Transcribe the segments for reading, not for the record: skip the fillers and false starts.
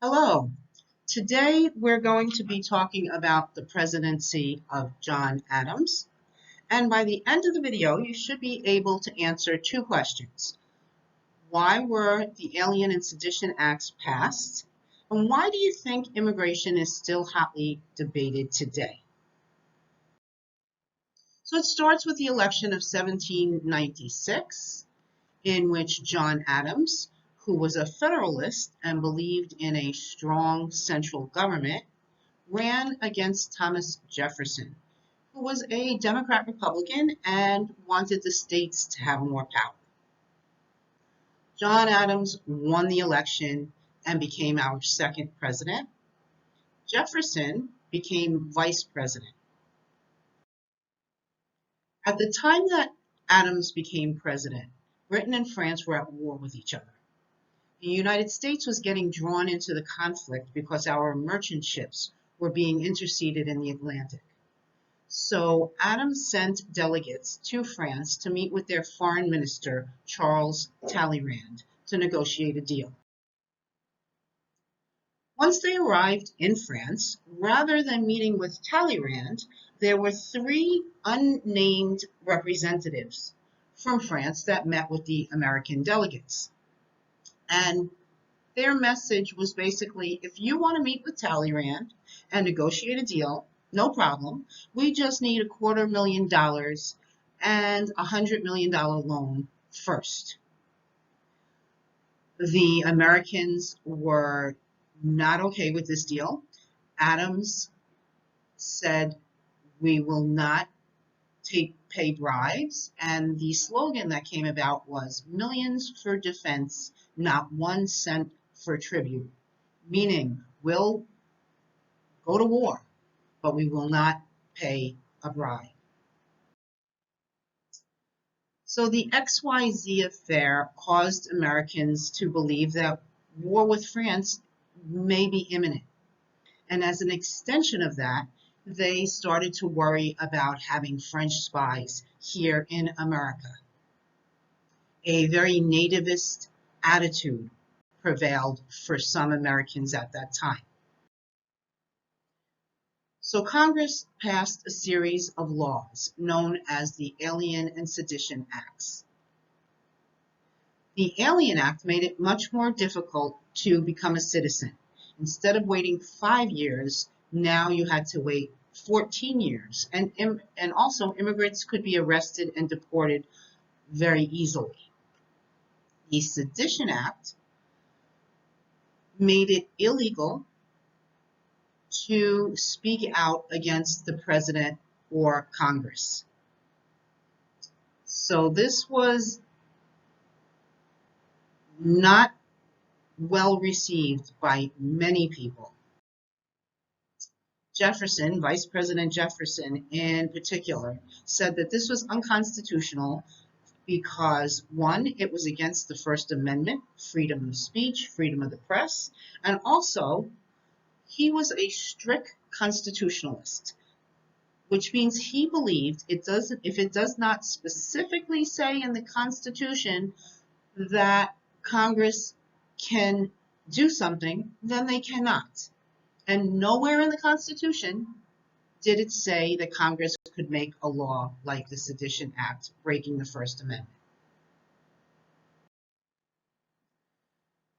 Hello. Today we're going to be talking about the presidency of John Adams. And by the end of the video, you should be able to answer two questions. Why were the Alien and Sedition Acts passed? And why do you think immigration is still hotly debated today? So it starts with the election of 1796, in which John Adams, who was a Federalist and believed in a strong central government, ran against Thomas Jefferson, who was a Democrat Republican and wanted the states to have more power. John Adams won the election and became our second president. Jefferson became vice president. At the time that Adams became president, Britain and France were at war with each other. The United States was getting drawn into the conflict because our merchant ships were being intercepted in the Atlantic. So Adams sent delegates to France to meet with their foreign minister, Charles Talleyrand, to negotiate a deal. Once they arrived in France, rather than meeting with Talleyrand, there were three unnamed representatives from France that met with the American delegates. And their message was basically, if you want to meet with Talleyrand and negotiate a deal, no problem. We just need $250,000 and $100 million loan first. The Americans were not okay with this deal. Adams said, we will not pay bribes, and the slogan that came about was millions for defense, not 1 cent for tribute, meaning we'll go to war, but we will not pay a bribe. So the XYZ Affair caused Americans to believe that war with France may be imminent. And as an extension of that, they started to worry about having French spies here in America. A very nativist attitude prevailed for some Americans at that time. So Congress passed a series of laws known as the Alien and Sedition Acts. The Alien Act made it much more difficult to become a citizen. Instead of waiting 5 years, now you had to wait 14 years. And also immigrants could be arrested and deported very easily. The Sedition Act made it illegal to speak out against the president or Congress. So this was not well received by many people. Jefferson, Vice President Jefferson in particular, said that this was unconstitutional because, one, it was against the First Amendment, freedom of speech, freedom of the press, and also he was a strict constitutionalist, which means he believed if it does not specifically say in the Constitution that Congress can do something, then they cannot. And nowhere in the Constitution did it say that Congress could make a law like the Sedition Act, breaking the First Amendment.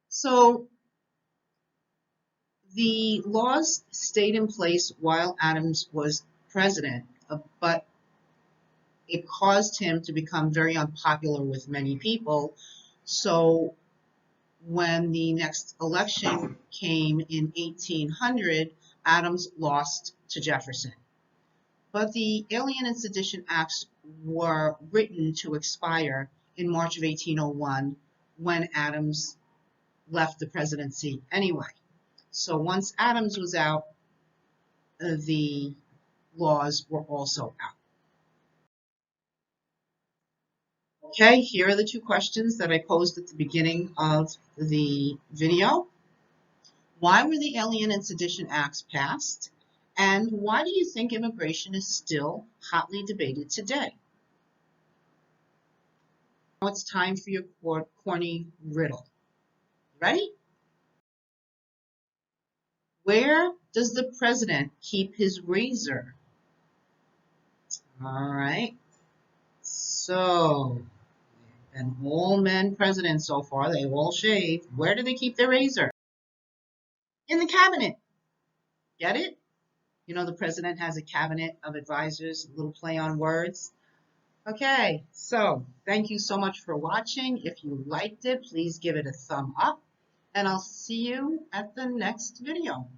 So the laws stayed in place while Adams was president, but it caused him to become very unpopular with many people. So when the next election came in 1800, Adams lost to Jefferson. But the Alien and Sedition Acts were written to expire in March of 1801 when Adams left the presidency anyway. So once Adams was out, the laws were also out. Okay, here are the two questions that I posed at the beginning of the video. Why were the Alien and Sedition Acts passed? And why do you think immigration is still hotly debated today? Now it's time for your corny riddle. Ready? Where does the president keep his razor? All right. So, and all men presidents so far, they all shave. Where do they keep their razor? In the cabinet. Get it? You know, the president has a cabinet of advisors, a little play on words. Okay, so thank you so much for watching. If you liked it, please give it a thumb up, and I'll see you at the next video.